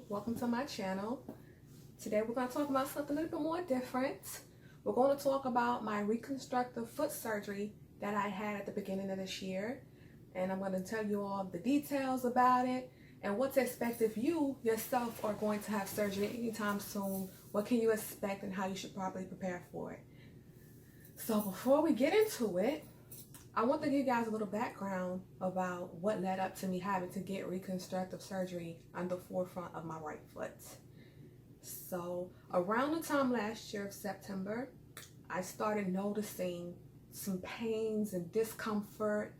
welcome to my channel. Today we're going to talk about something a little bit more different. We're going to talk about my reconstructive foot surgery that I had at the beginning of this year, and I'm going to tell you all the details about it and what to expect if you yourself are going to have surgery anytime soon. What can you expect and how you should properly prepare for it. So before we get into it, I want to give you guys a little background about what led up to me having to get reconstructive surgery on the forefront of my right foot. So around the time last year of September, I started noticing some pains and discomfort,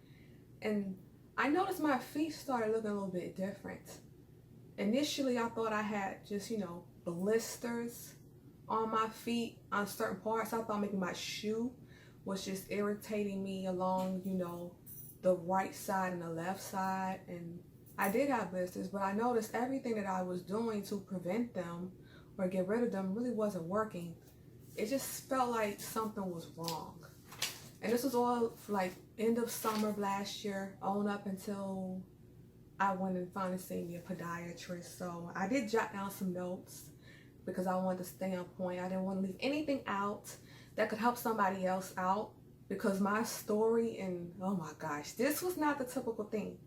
and I noticed my feet started looking a little bit different. Initially, I thought I had just, blisters on my feet on certain parts. I thought maybe my shoe was just irritating me along, the right side and the left side. And I did have blisters, but I noticed everything that I was doing to prevent them or get rid of them really wasn't working. It just felt like something was wrong. And this was all like end of summer of last year on up until I went and finally seen me a podiatrist. So I did jot down some notes because I wanted to stay on point. I didn't want to leave anything out that could help somebody else out, because my story, and oh my gosh, this was not the typical thing.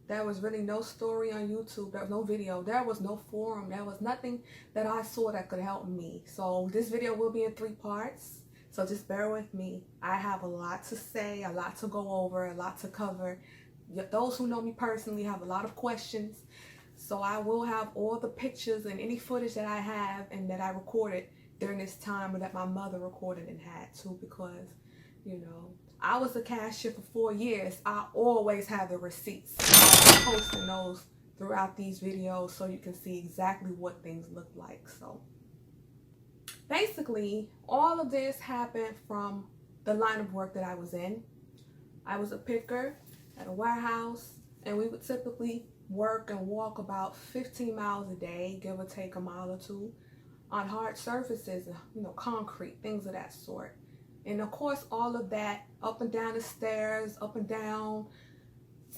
There was really no story on YouTube. There was no video. There was no forum. There was nothing that I saw that could help me. So this video will be in 3 parts. So just bear with me. I have a lot to say, a lot to go over, a lot to cover. Those who know me personally have a lot of questions. So I will have all the pictures and any footage that I have and that I recorded during this time, or that my mother recorded and had too, because, I was a cashier for 4 years. I always have the receipts. I'm posting those throughout these videos so you can see exactly what things look like. So basically, all of this happened from the line of work that I was in. I was a picker at a warehouse, and we would typically work and walk about 15 miles a day, give or take a mile or two, on hard surfaces, concrete, things of that sort. And of course, all of that up and down the stairs, up and down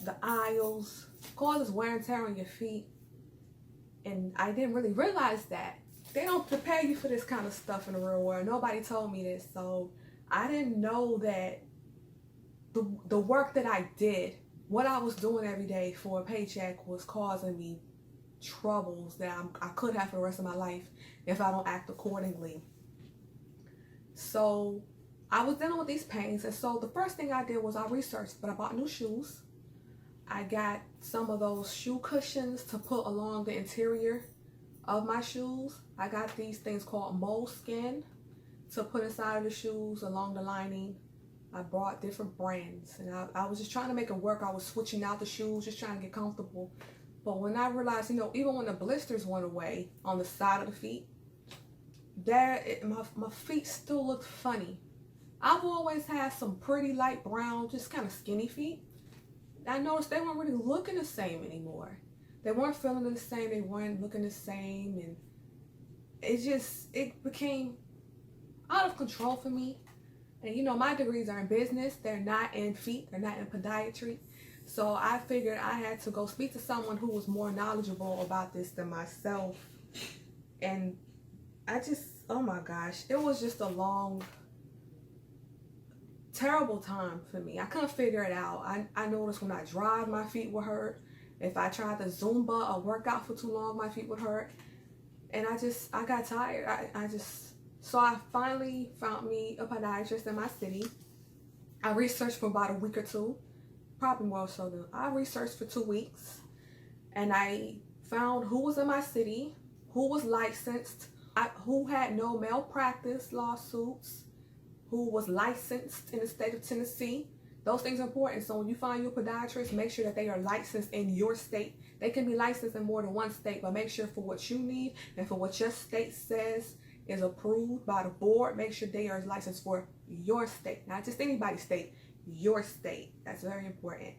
the aisles, causes wear and tear on your feet. And I didn't really realize that. They don't prepare you for this kind of stuff in the real world. Nobody told me this. So I didn't know that the work that I did, what I was doing every day for a paycheck, was causing me troubles that I could have for the rest of my life if I don't act accordingly. So I was dealing with these pains, and so the first thing I did was I researched, but I bought new shoes. I got some of those shoe cushions to put along the interior of my shoes. I got these things called moleskin to put inside of the shoes along the lining. I bought different brands, and I was just trying to make it work. I was switching out the shoes, just trying to get comfortable. But when I realized, even when the blisters went away on the side of the feet, my feet still looked funny. I've always had some pretty light brown, just kind of skinny feet. I noticed they weren't really looking the same anymore. They weren't feeling the same. They weren't looking the same. And it became out of control for me. And my degrees are in business. They're not in feet. They're not in podiatry. So I figured I had to go speak to someone who was more knowledgeable about this than myself. And oh my gosh, it was just a long, terrible time for me. I couldn't figure it out. I noticed when I drive, my feet would hurt. If I tried to Zumba or work out for too long, my feet would hurt. And I got tired. So I finally found me a podiatrist in my city. I researched for about a week or two. Probably more so than I researched for 2 weeks, and I found who was in my city, who was licensed, who had no malpractice lawsuits, who was licensed in the state of Tennessee. Those things are important. So when you find your podiatrist, make sure that they are licensed in your state. They can be licensed in more than one state, but make sure for what you need and for what your state says is approved by the board, make sure they are licensed for your state, not just anybody's state. Your state. That's very important.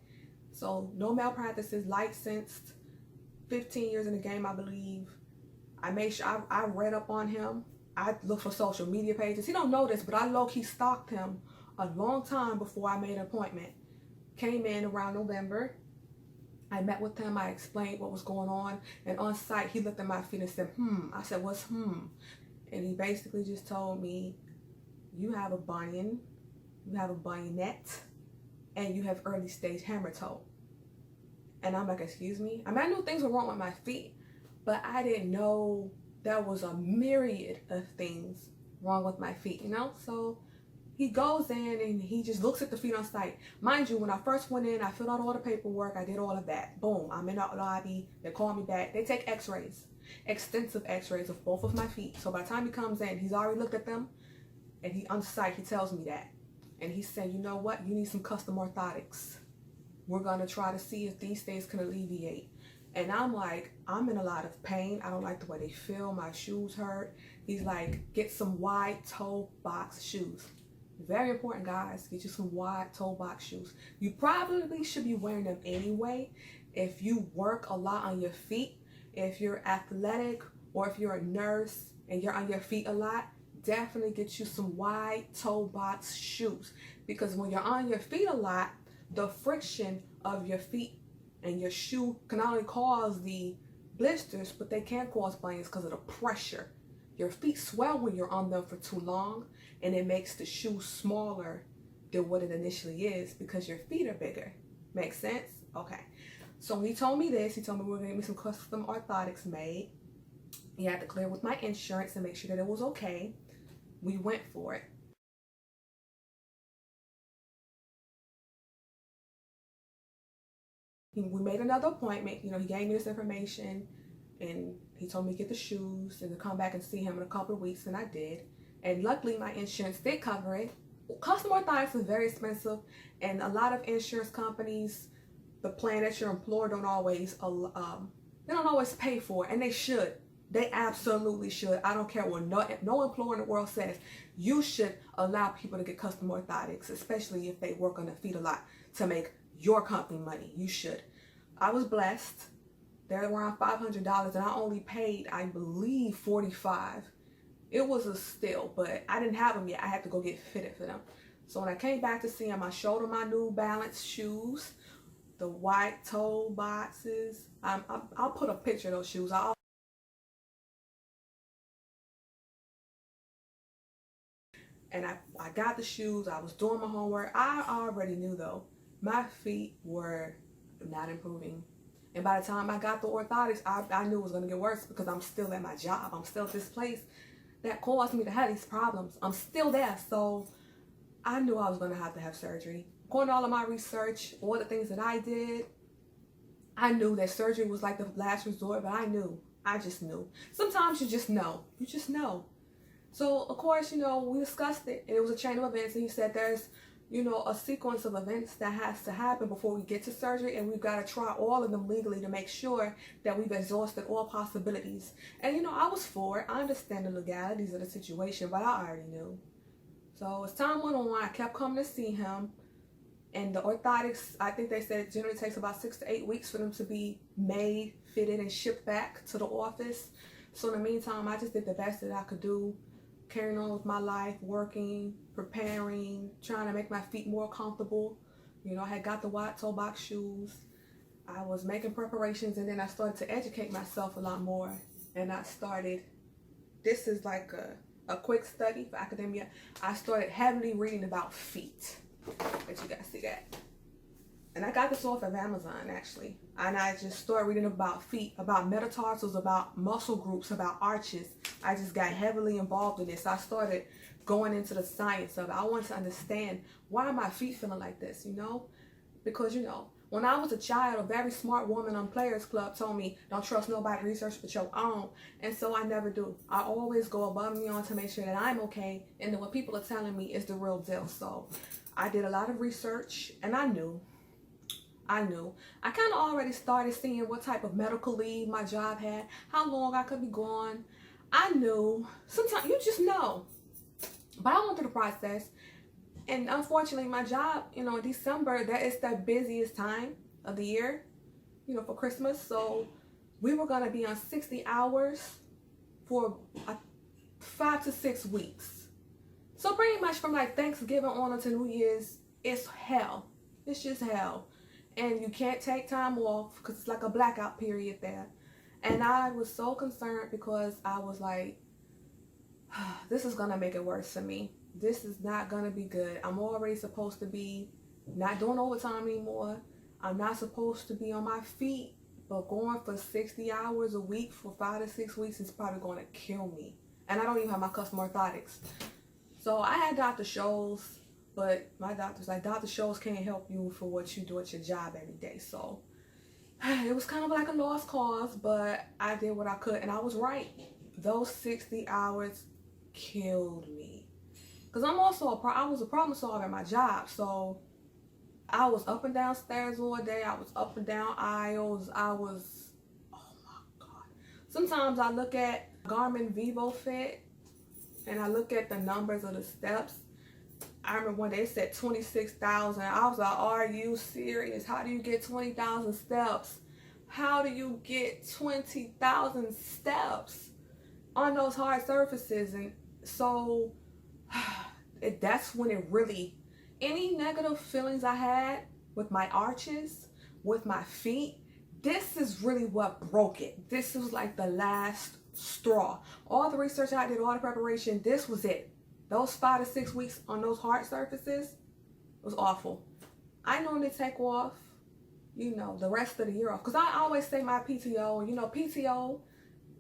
So no malpractice, is licensed, 15 years in the game, I believe. I made sure I read up on him. I looked for social media pages. He don't know this, but I low-key stalked him a long time before I made an appointment. Came in around November. I met with him, I explained what was going on, and on site he looked at my feet and said, I said, what's And he basically just told me, you have a bunion, you have a bunionette, and you have early stage hammer toe. And I'm like, excuse me? I mean, I knew things were wrong with my feet, but I didn't know there was a myriad of things wrong with my feet, you know? So he goes in and he just looks at the feet on site. Mind you, when I first went in, I filled out all the paperwork, I did all of that. Boom, I'm in the lobby, they call me back. They take x-rays, extensive x-rays of both of my feet. So by the time he comes in, he's already looked at them, and he on site, he tells me that. And he said, you know what, you need some custom orthotics. We're gonna try to see if these things can alleviate. And I'm like, I'm in a lot of pain. I don't like the way they feel. My shoes hurt. He's like, get some wide toe box shoes. Very important, guys. Get you some wide toe box shoes. You probably should be wearing them anyway. If you work a lot on your feet, if you're athletic, or if you're a nurse and you're on your feet a lot, definitely get you some wide toe box shoes. Because when you're on your feet a lot, the friction of your feet and your shoe can not only cause the blisters, but they can cause bunions because of the pressure. Your feet swell when you're on them for too long, and it makes the shoe smaller than what it initially is because your feet are bigger. Makes sense? Okay. So when he told me this, he told me we were going to get me some custom orthotics made. He had to clear with my insurance and make sure that it was okay. We went for it. We made another appointment. You know, he gave me this information and he told me to get the shoes and to come back and see him in a couple of weeks, and I did. And luckily my insurance did cover it. Custom orthotics is very expensive, and a lot of insurance companies, the plan that you're employed don't always pay for it, and they should. They absolutely should. I don't care what no employer in the world says. You should allow people to get custom orthotics, especially if they work on their feet a lot, to make your company money. You should. I was blessed. They're around $500, and I only paid, I believe, $45. It was a steal, but I didn't have them yet. I had to go get fitted for them. So when I came back to see him, I showed him my new Balance shoes, the white toe boxes. I'll put a picture of those shoes. And I got the shoes. I was doing my homework. I already knew, though, my feet were not improving. And by the time I got the orthotics, I knew it was going to get worse because I'm still at my job. I'm still at this place that caused me to have these problems. I'm still there. So I knew I was going to have surgery. According to all of my research, all the things that I did, I knew that surgery was like the last resort, but I just knew. Sometimes you just know. You just know. So, of course, you know, we discussed it, and it was a chain of events, and he said there's, you know, a sequence of events that has to happen before we get to surgery, and we've got to try all of them legally to make sure that we've exhausted all possibilities. And, you know, I was for it. I understand the legalities of the situation, but I already knew. So as time went on, I kept coming to see him, and the orthotics, I think they said it generally takes about 6 to 8 weeks for them to be made, fitted, and shipped back to the office. So in the meantime, I just did the best that I could do, carrying on with my life, working, preparing, trying to make my feet more comfortable. You know, I had got the wide toe box shoes. I was making preparations, and then I started to educate myself a lot more. And I started, this is like a quick study for academia. I started heavily reading about feet. Let you guys see that. And I got this off of Amazon, actually. And I just started reading about feet, about metatarsals, about muscle groups, about arches. I just got heavily involved in this. I started going into the science of it. I wanted to understand, why are my feet feeling like this, you know? Because, you know, when I was a child, a very smart woman on Players Club told me, don't trust nobody's research but your own. And so I never do. I always go above and beyond to make sure that I'm okay, and that what people are telling me is the real deal. So I did a lot of research, and I knew. I kind of already started seeing what type of medical leave my job had, how long I could be gone. I knew. Sometimes you just know. But I went through the process. And unfortunately, my job, you know, in December, that is the busiest time of the year, you know, for Christmas. So we were going to be on 60 hours for 5 to 6 weeks. So pretty much from like Thanksgiving on to New Year's, it's hell. It's just hell. and you can't take time off because it's like a blackout period there. And I was so concerned because I was like, this is gonna make it worse for me. This is not gonna be good. I'm already supposed to be not doing overtime anymore. I'm not supposed to be on my feet, but going for 60 hours a week for 5 to 6 weeks is probably going to kill me. And I don't even have my custom orthotics. So I had Dr. Scholl's, but my doctor's like, Dr. Scholl's can't help you for what you do at your job every day. So it was kind of like a lost cause, but I did what I could, and I was right. Those 60 hours killed me. Because I was a problem solver at my job. So I was up and down stairs all day. I was up and down aisles. Oh my God. Sometimes I look at Garmin VivoFit and I look at the numbers of the steps. I remember when they said 26,000. I was like, are you serious? How do you get 20,000 steps? How do you get 20,000 steps on those hard surfaces? And so that's when it really, any negative feelings I had with my arches, with my feet, this is really what broke it. This was like the last straw. All the research I did, all the preparation, this was it. Those 5 to 6 weeks on those hard surfaces was awful. I normally take off, the rest of the year off. Because I always say my PTO, and PTO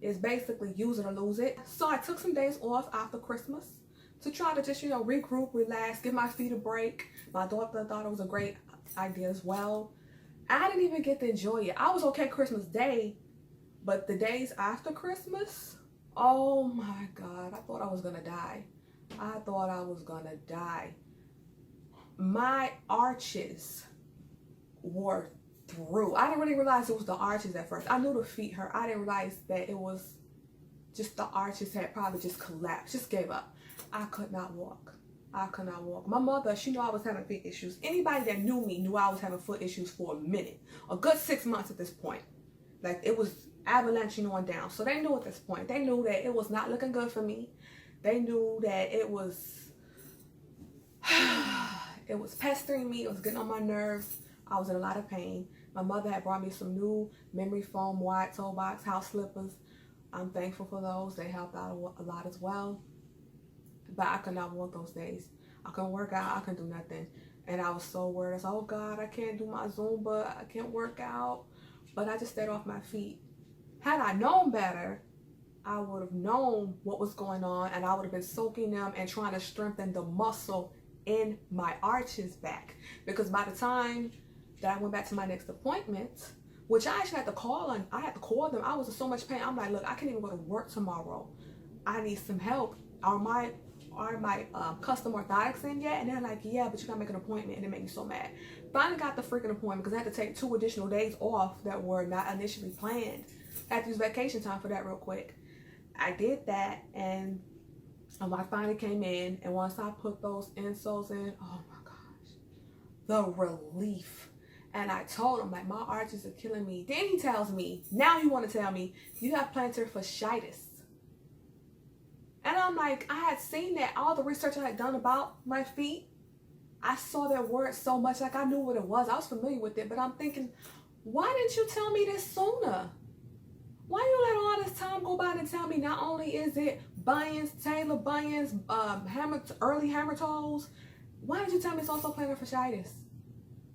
is basically use it or lose it. So I took some days off after Christmas to try to just, regroup, relax, give my feet a break. My daughter thought it was a great idea as well. I didn't even get to enjoy it. I was okay Christmas Day, but the days after Christmas, oh my God, I thought I was gonna die. I thought I was gonna die. My arches were through. I didn't really realize it was the arches at first. I knew the feet hurt. I didn't realize that it was just the arches had probably just collapsed, just gave up. I could not walk. I could not walk. My mother, she knew I was having feet issues. Anybody that knew me knew I was having foot issues for a minute. A good 6 months at this point. Like, it was avalanching on down. So they knew at this point. They knew that it was not looking good for me. They knew that it was pestering me. It was getting on my nerves. I was in a lot of pain. My mother had brought me some new memory foam wide toe box house slippers. I'm thankful for those. They helped out a lot as well. But I could not walk those days. I couldn't work out. I couldn't do nothing. And I was so worried. I was like, oh God, I can't do my Zumba. I can't work out. But I just stayed off my feet. Had I known better, I would have known what was going on, and I would have been soaking them and trying to strengthen the muscle in my arches back. Because by the time that I went back to my next appointment, which I actually had to call them. I was in so much pain. I'm like, look, I can't even go to work tomorrow. I need some help. Are my custom orthotics in yet? And they're like, yeah, but you gotta make an appointment. And it made me so mad. Finally got the freaking appointment because I had to take 2 additional days off that were not initially planned. I had to use vacation time for that real quick. I did that, and I finally came in, and once I put those insoles in, oh my gosh, the relief. And I told him, like, my arches are killing me. Then he tells me, now he want to tell me, you have plantar fasciitis. And I'm like, I had seen that, all the research I had done about my feet, I saw that word so much, like I knew what it was. I was familiar with it, but I'm thinking, why didn't you tell me this sooner? Why you let all this time go by and tell me not only is it bunions, tailor bunions, early hammer toes, why did you tell me it's also plantar fasciitis?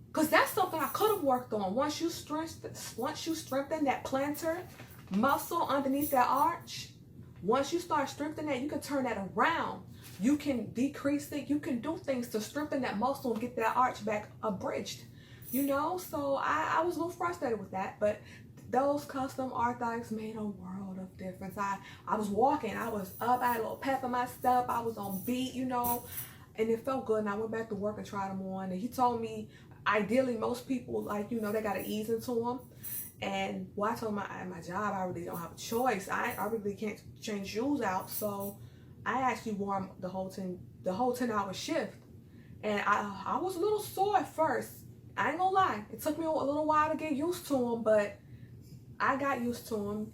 Because that's something I could have worked on. Once you strengthen that plantar muscle underneath that arch, once you start strengthening that, you can turn that around. You can decrease it. You can do things to strengthen that muscle and get that arch back abridged. So I was a little frustrated with that, but those custom orthotics made a world of difference. I was walking, I was up, I had a little pep in my step, I was on beat, and it felt good. And I went back to work and tried them on, and he told me, ideally, most people, they got to ease into them. And I told him at my job, I really don't have a choice. I really can't change shoes out. So I actually wore them the whole 10-hour shift. And I was a little sore at first. I ain't gonna lie. It took me a little while to get used to them, but I got used to them,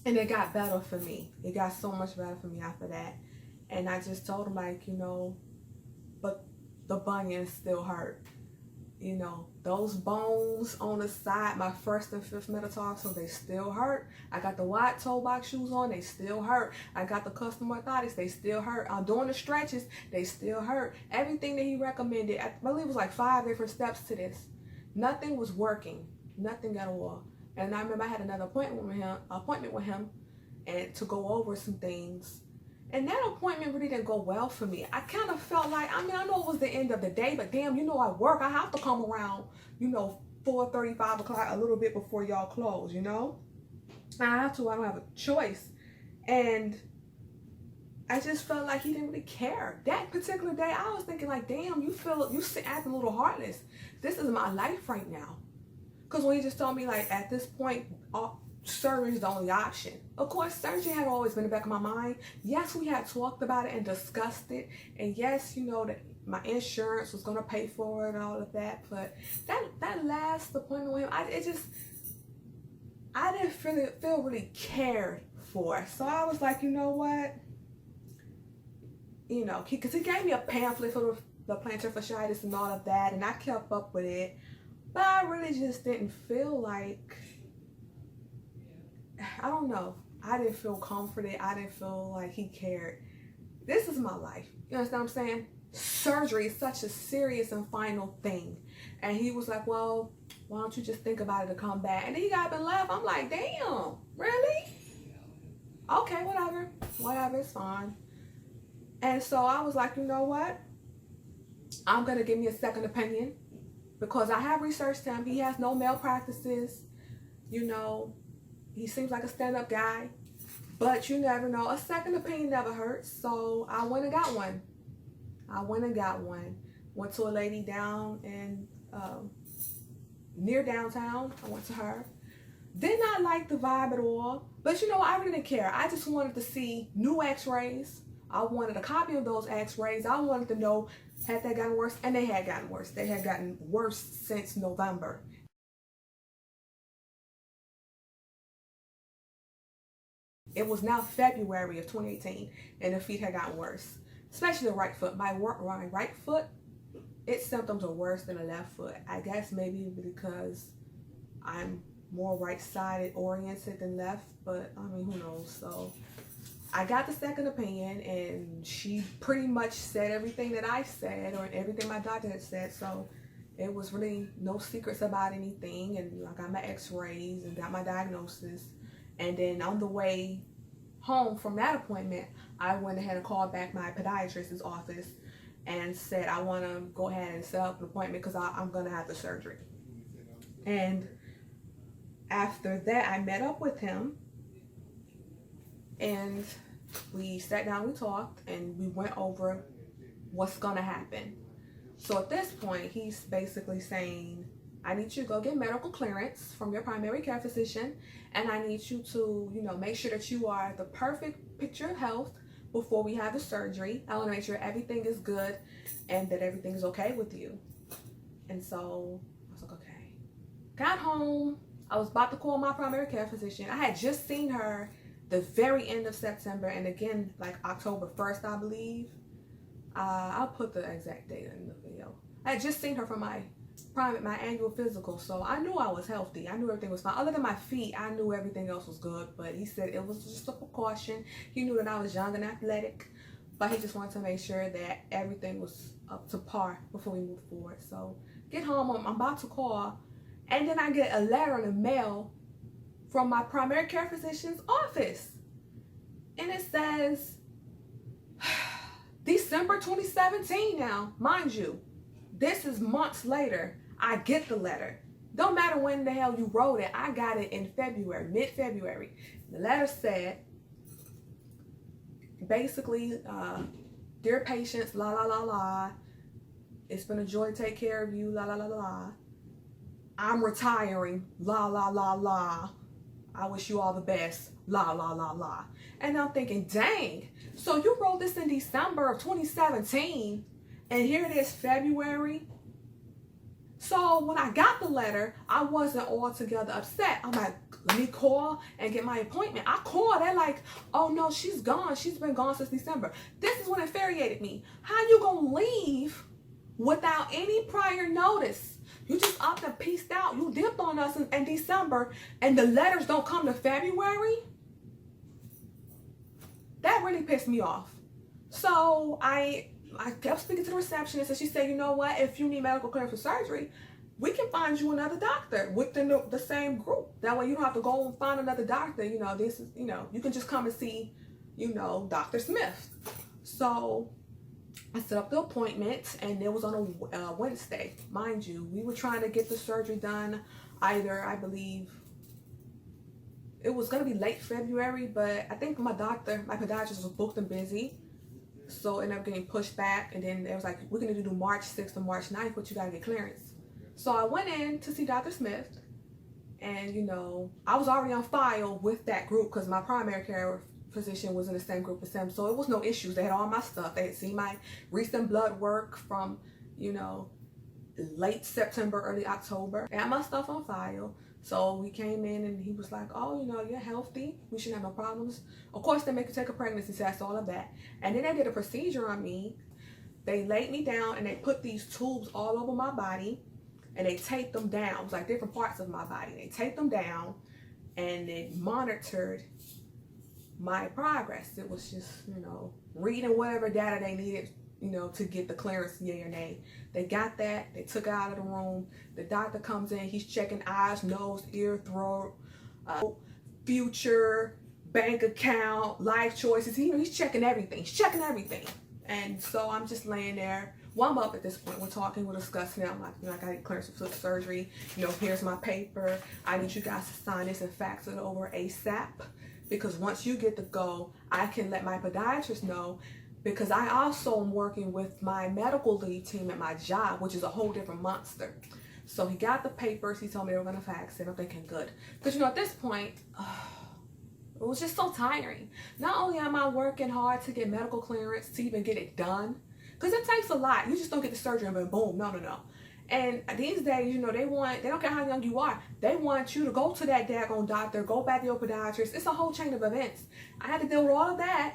and it got better for me. It got so much better for me after that. And I just told him, but the bunions still hurt. You know, those bones on the side, my first and fifth metatarsal, they still hurt. I got the wide toe box shoes on, they still hurt. I got the custom orthotics, they still hurt. I'm doing the stretches, they still hurt. Everything that he recommended, I believe it was like 5 different steps to this. Nothing was working, nothing at all. And I remember I had another appointment with him, and to go over some things. And that appointment really didn't go well for me. I kind of felt like, I mean, I know it was the end of the day, but damn, you know, I work. I have to come around, you know, 4:30, 5 o'clock, a little bit before y'all close, you know? And I have to, I don't have a choice. And I just felt like he didn't really care. That particular day, I was thinking like, damn, you acting a little heartless. This is my life right now. Because when he just told me like, at this point, surgery is the only option. Of course, surgery had always been in the back of my mind. Yes, we had talked about it and discussed it. And yes, you know, that my insurance was going to pay for it and all of that. But that last appointment with him, I didn't feel really cared for. So I was like, you know what? You know, because he gave me a pamphlet for the plantar fasciitis and all of that. And I kept up with it. But I really just didn't feel like, I don't know. I didn't feel comforted. I didn't feel like he cared. This is my life. You understand what I'm saying? Surgery is such a serious and final thing. And he was like, well, why don't you just think about it to come back? And then he got up and left. I'm like, damn, really? Okay, whatever. Whatever, it's fine. And so I was like, you know what? I'm going to give me a second opinion because I have researched him. He has no malpractices. You know, he seems like a stand-up guy, but you never know. A second opinion never hurts. So I went and got one. Went to a lady down in near downtown. I went to her. Did not like the vibe at all, but you know, I really didn't care. I just wanted to see new x-rays. I wanted a copy of those x-rays. I wanted to know, had they gotten worse? And they had gotten worse. They had gotten worse since November. It was now February of 2018, and the feet had gotten worse, especially the right foot. My right foot, its symptoms are worse than the left foot. I guess maybe because I'm more right-sided oriented than left, but I mean, who knows? So I got the second opinion, and she pretty much said everything that I said, or everything my doctor had said. So it was really no secrets about anything, and I got my x-rays and got my diagnosis. And then on the way home from that appointment, I went ahead and called back my podiatrist's office and said, I want to go ahead and set up an appointment because I'm going to have the surgery. And after that, I met up with him, and we sat down, we talked, and we went over what's going to happen. So at this point, he's basically saying, I need you to go get medical clearance from your primary care physician, and I need you to, you know, make sure that you are the perfect picture of health before we have the surgery. I want to make sure everything is good and that everything is okay with you. And so I was like, okay. Got home. I was about to call my primary care physician. I had just seen her the very end of September, and again, like October 1st, I believe. I'll put the exact date in the video. I had just seen her for my annual physical, so I knew I was healthy. I knew everything was fine. Other than my feet, I knew everything else was good, but he said it was just a precaution. He knew that I was young and athletic, but he just wanted to make sure that everything was up to par before we moved forward. So get home, I'm about to call, and then I get a letter in the mail from my primary care physician's office, and it says December 2017 now, mind you. This is months later. I get the letter. Don't matter when the hell you wrote it. I got it in February, mid-February. The letter said, basically, dear patients, la la la la. It's been a joy to take care of you, la la la la. I'm retiring, la la la la. I wish you all the best, la la la la. And I'm thinking, dang. So you wrote this in December of 2017. And here it is, February. So when I got the letter, I wasn't altogether upset. I'm like, let me call and get my appointment. I called. They're like, oh no, she's gone. She's been gone since December. This is what infuriated me. How you gonna leave without any prior notice? You just up and peaced out. You dipped on us in December, and the letters don't come to February. That really pissed me off. So I kept speaking to the receptionist, and she said, you know what? If you need medical clearance for surgery, we can find you another doctor within the same group. That way you don't have to go and find another doctor. You know, this is, you know, you can just come and see, you know, Dr. Smith. So I set up the appointment, and it was on a Wednesday. Mind you, we were trying to get the surgery done either, I believe, it was going to be late February, but I think my podiatrist was booked and busy. So it ended up getting pushed back, and then it was like, we're going to do March 6th or March 9th, but you got to get clearance. So I went in to see Dr. Smith, and, you know, I was already on file with that group because my primary care physician was in the same group as him. So it was no issues. They had all my stuff. They had seen my recent blood work from, you know, late September, early October. They had my stuff on file. So we came in, and he was like, oh, you know, you're healthy. We shouldn't have no problems. Of course, they make you take a pregnancy test, all of that. And then they did a procedure on me. They laid me down, and they put these tubes all over my body, and they taped them down. It was like different parts of my body. They taped them down, and it monitored my progress. It was just, you know, reading whatever data they needed, you know, to get the clearance, yay or nay. They got that. They took it out of the room. The doctor comes in. He's checking eyes, nose, ear, throat, future, bank account, life choices. He's checking everything. He's checking everything. And so I'm just laying there. Well, I'm up at this point. We're talking, we're discussing it. I'm like, you know, I got to get clearance for foot surgery. You know, here's my paper. I need you guys to sign this and fax it over ASAP. Because once you get the go, I can let my podiatrist know. Because I also am working with my medical lead team at my job, which is a whole different monster. So he got the papers. He told me they were going to fax it. I'm thinking, good. Because, you know, at this point, it was just so tiring. Not only am I working hard to get medical clearance to even get it done, because it takes a lot. You just don't get the surgery and boom, no. And these days, you know, they don't care how young you are. They want you to go to that daggone doctor, go back to your podiatrist. It's a whole chain of events. I had to deal with all of that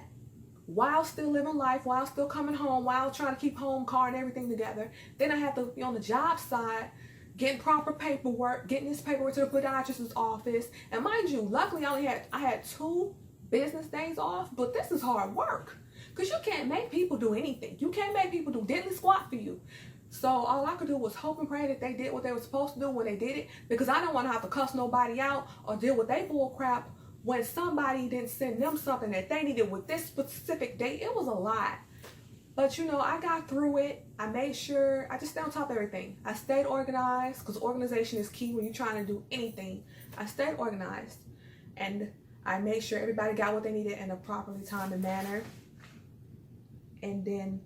while still living life, while still coming home, while trying to keep home, car, and everything together. Then I had to be on the job side, getting proper paperwork, getting this paperwork to the podiatrist's office. And mind you, luckily I had 2 business days off, but this is hard work. Because you can't make people do anything. You can't make people do diddly squat for you. So all I could do was hope and pray that they did what they were supposed to do when they did it. Because I don't want to have to cuss nobody out or deal with their bull crap when somebody didn't send them something that they needed with this specific date. It was a lot. But, you know, I got through it. I made sure, I just stayed on top of everything. I stayed organized because organization is key when you're trying to do anything. I stayed organized. And I made sure everybody got what they needed in a properly timed manner. And then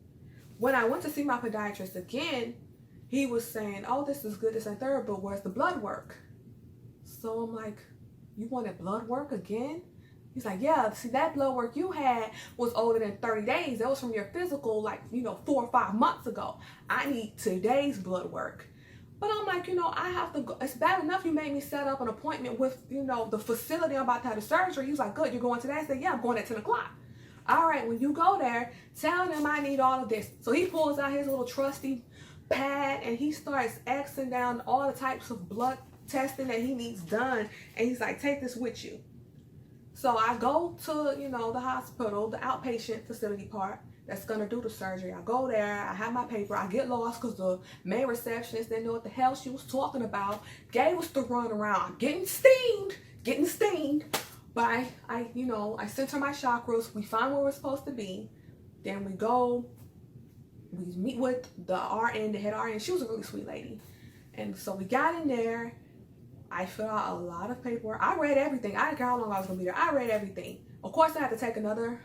when I went to see my podiatrist again, he was saying, oh, this is good, this and third, but where's the blood work? So I'm like, you wanted blood work again? He's like, yeah, see, that blood work you had was older than 30 days. That was from your physical, like, you know, 4 or 5 months ago. I need today's blood work. But I'm like, you know, I have to go. It's bad enough you made me set up an appointment with, you know, the facility I'm about to have the surgery. He was like, good, you're going today? I said, yeah, I'm going at 10 o'clock. All right, when you go there, tell them I need all of this. So he pulls out his little trusty pad, and he starts Xing down all the types of blood testing that he needs done. And he's like, take this with you. So I go to, you know, the hospital, the outpatient facility part that's going to do the surgery. I go there. I have my paper. I get lost because the main receptionist didn't know what the hell she was talking about. Gave us the run around. Getting steamed. But I center my chakras. We find where we're supposed to be. Then we go. We meet with the RN, the head RN. She was a really sweet lady. And so we got in there. I filled out a lot of paperwork. I read everything. I didn't care how long I was going to be there. I read everything. Of course, I had to take another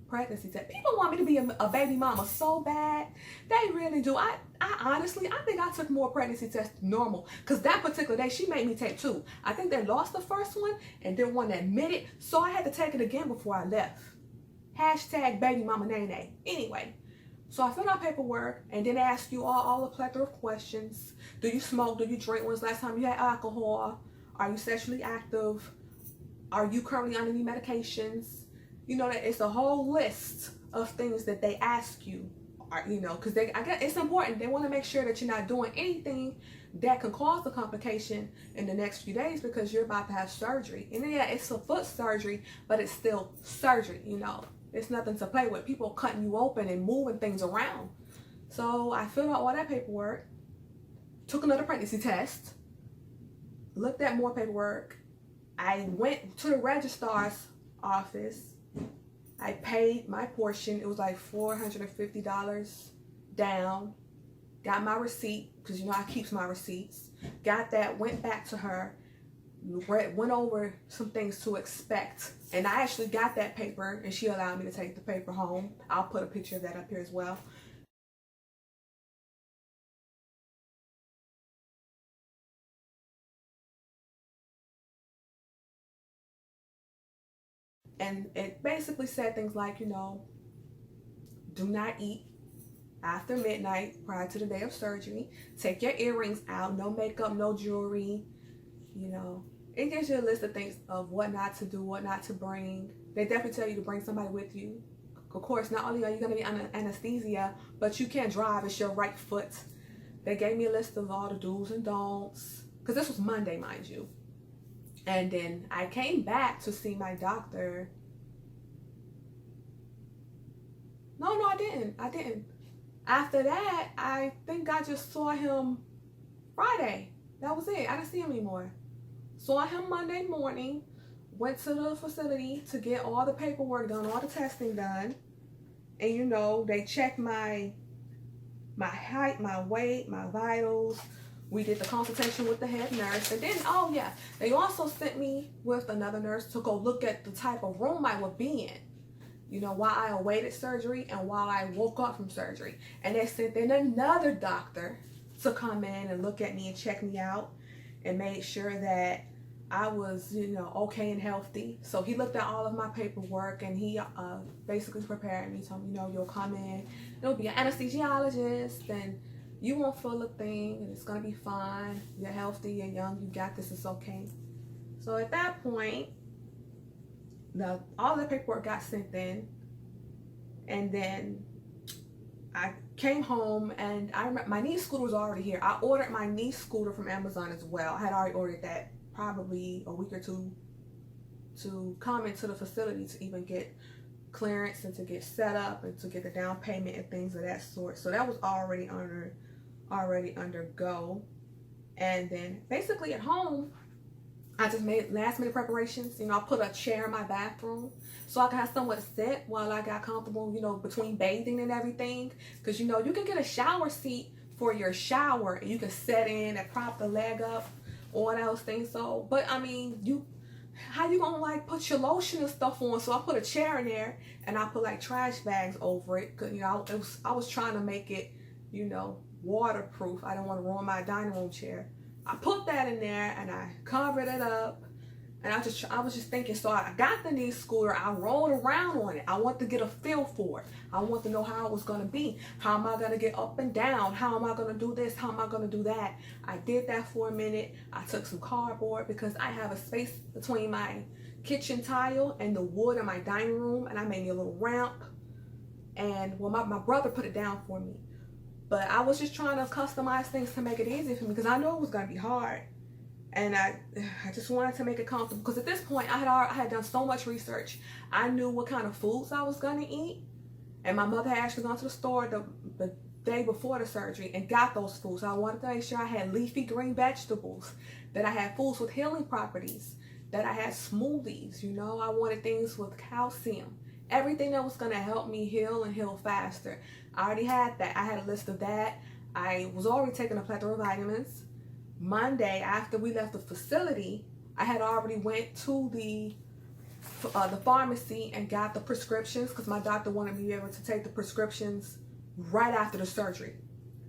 pregnancy test. People want me to be a baby mama so bad. They really do. I honestly, I think I took more pregnancy tests than normal. Because that particular day, she made me take 2. I think they lost the first one and didn't want to admit it. So I had to take it again before I left. Hashtag babymamanaenae. Anyway. So I filled out paperwork, and then ask you all a plethora of questions. Do you smoke? Do you drink? When's the last time you had alcohol? Are you sexually active? Are you currently on any medications? You know, that it's a whole list of things that they ask you. you know, because I guess it's important. They want to make sure that you're not doing anything that can cause a complication in the next few days because you're about to have surgery. And yeah, it's a foot surgery, but it's still surgery, you know. It's nothing to play with. People cutting you open and moving things around. So I filled out all that paperwork, took another pregnancy test, looked at more paperwork. I went to the registrar's office. I paid my portion. It was like $450 down. Got my receipt, because you know I keeps my receipts. Got that, went back to her, went over some things to expect. And I actually got that paper, and she allowed me to take the paper home. I'll put a picture of that up here as well. And it basically said things like, you know, do not eat after midnight prior to the day of surgery. Take your earrings out, no makeup, no jewelry. You know, it gives you a list of things of what not to do, what not to bring. They definitely tell you to bring somebody with you. Of course, not only are you going to be under anesthesia, but you can't drive. It's your right foot. They gave me a list of all the do's and don'ts, because this was Monday, mind you. And then I came back to see my doctor. No, I didn't. After that, I think I just saw him Friday. That was it. I didn't see him anymore. Saw him Monday morning. Went to the facility to get all the paperwork done, all the testing done. And you know, they checked my height, my weight, my vitals. We did the consultation with the head nurse. And then, oh yeah, they also sent me with another nurse to go look at the type of room I would be in. You know, while I awaited surgery and while I woke up from surgery. And they sent in another doctor to come in and look at me and check me out and made sure that I was, you know, okay and healthy. So he looked at all of my paperwork and he basically prepared me, told me, you know, you'll come in, there'll be an anesthesiologist and you won't feel a thing and it's gonna be fine. You're healthy, you're young, you got this, it's okay. So at that point, all the paperwork got sent in, and then I came home and I remember my knee scooter was already here. I ordered my knee scooter from Amazon as well. I had already ordered that probably a week or two to come into the facility to even get clearance and to get set up and to get the down payment and things of that sort. So that was already under go. And then basically at home, I just made last minute preparations. You know, I put a chair in my bathroom so I could have somewhere to sit while I got comfortable, you know, between bathing and everything. Because, you know, you can get a shower seat for your shower and you can set in and prop the leg up or one of those things. So, but I mean, how you gonna like put your lotion and stuff on? So I put a chair in there and I put like trash bags over it. Cause, you know, I was trying to make it, you know, waterproof. I don't want to ruin my dining room chair. I put that in there and I covered it up, and I was just thinking. So I got the knee scooter. I rolled around on it. I want to get a feel for it. I want to know how it was gonna be. How am I gonna get up and down? How am I gonna do this? How am I gonna do that? I did that for a minute. I took some cardboard because I have a space between my kitchen tile and the wood in my dining room, and I made me a little ramp. And well, my brother put it down for me. But I was just trying to customize things to make it easy for me because I know it was going to be hard. And I just wanted to make it comfortable because at this point I had done so much research. I knew what kind of foods I was going to eat. And my mother had actually gone to the store the day before the surgery and got those foods. So I wanted to make sure I had leafy green vegetables, that I had foods with healing properties, that I had smoothies. You know, I wanted things with calcium. Everything that was going to help me heal and heal faster. I already had that. I had a list of that. I was already taking a plethora of vitamins. Monday, after we left the facility, I had already went to the pharmacy and got the prescriptions because my doctor wanted me to be able to take the prescriptions right after the surgery.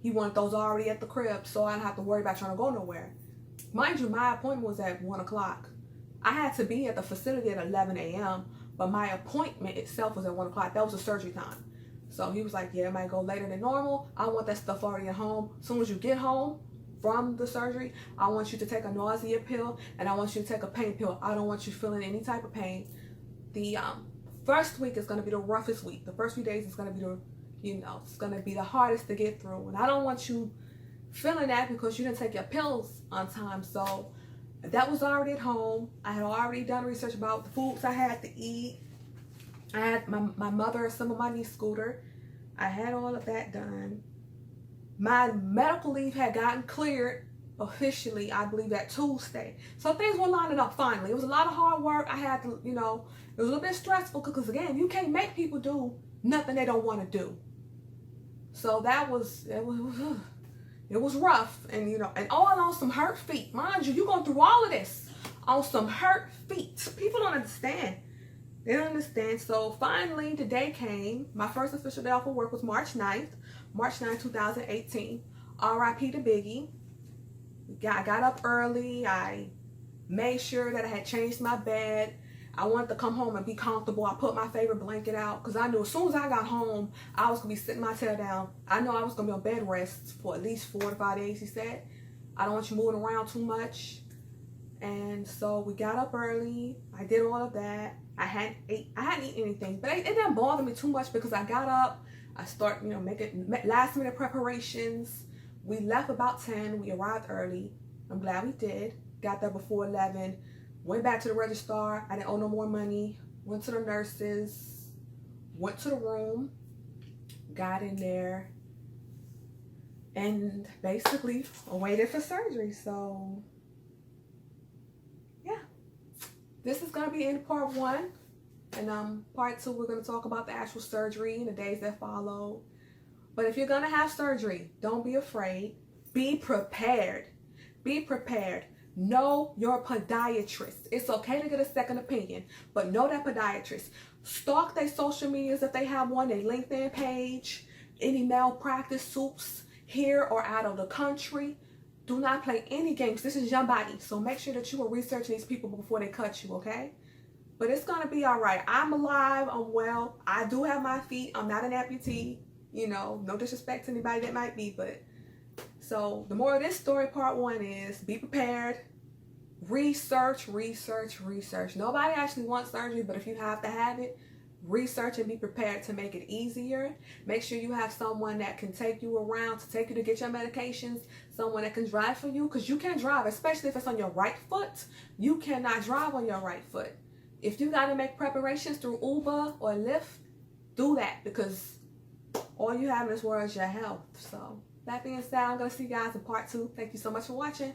He wanted those already at the crib so I didn't have to worry about trying to go nowhere. Mind you, my appointment was at 1 o'clock. I had to be at the facility at 11 a.m., but my appointment itself was at 1 o'clock. That was the surgery time. So he was like, yeah, it might go later than normal. I want that stuff already at home. As soon as you get home from the surgery, I want you to take a nausea pill and I want you to take a pain pill. I don't want you feeling any type of pain. The first week is going to be the roughest week. The first few days is going to be You know, it's going to be the hardest to get through. And I don't want you feeling that because you didn't take your pills on time. So that was already at home. I had already done research about the foods I had to eat. I had my mother some of my niece scooter. I had all of that done. My medical leave had gotten cleared officially, I believe, that Tuesday. So things were lining up finally. It was a lot of hard work. I had to, you know, it was a little bit stressful because, again, you can't make people do nothing they don't want to do. So it was rough, and you know, and all on some hurt feet. Mind you, you're going through all of this on some hurt feet. People don't understand. They don't understand. So finally, the day came. My first official day off of work was March 9th, 2018. R.I.P. to Biggie. I got up early. I made sure that I had changed my bed. I wanted to come home and be comfortable. I put my favorite blanket out because I knew as soon as I got home, I was going to be sitting my tail down. I know I was going to be on bed rest for at least 4 to 5 days, he said. I don't want you moving around too much. And so we got up early. I did all of that. I hadn't eaten anything, but it didn't bother me too much because I got up. I start, you know, making last minute preparations. We left about 10. We arrived early. I'm glad we did. Got there before 11. Went back to the registrar. I didn't owe no more money. Went to the nurses. Went to the room. Got in there. And basically waited for surgery. So, yeah. This is going to be in part 1. And part 2, we're going to talk about the actual surgery and the days that follow. But if you're going to have surgery, don't be afraid. Be prepared. Be prepared. Know your podiatrist. It's okay to get a second opinion, but know that podiatrist. Stalk their social medias if they have one, their LinkedIn page, any malpractice suits here or out of the country. Do not play any games. This is your body, so make sure that you are researching these people before they cut you, okay? But it's going to be all right. I'm alive. I'm well. I do have my feet. I'm not an amputee. You know, no disrespect to anybody that might be, but so the more of this story, part 1, is be prepared. Research, research, research. Nobody actually wants surgery, but if you have to have it, research and be prepared to make it easier. Make sure you have someone that can take you around, to take you to get your medications, someone that can drive for you, because you can't drive, especially if it's on your right foot. You cannot drive on your right foot. If you got to make preparations through Uber or Lyft, do that, because all you have in this world is your health. So that being said, I'm going to see you guys in part 2. Thank you so much for watching.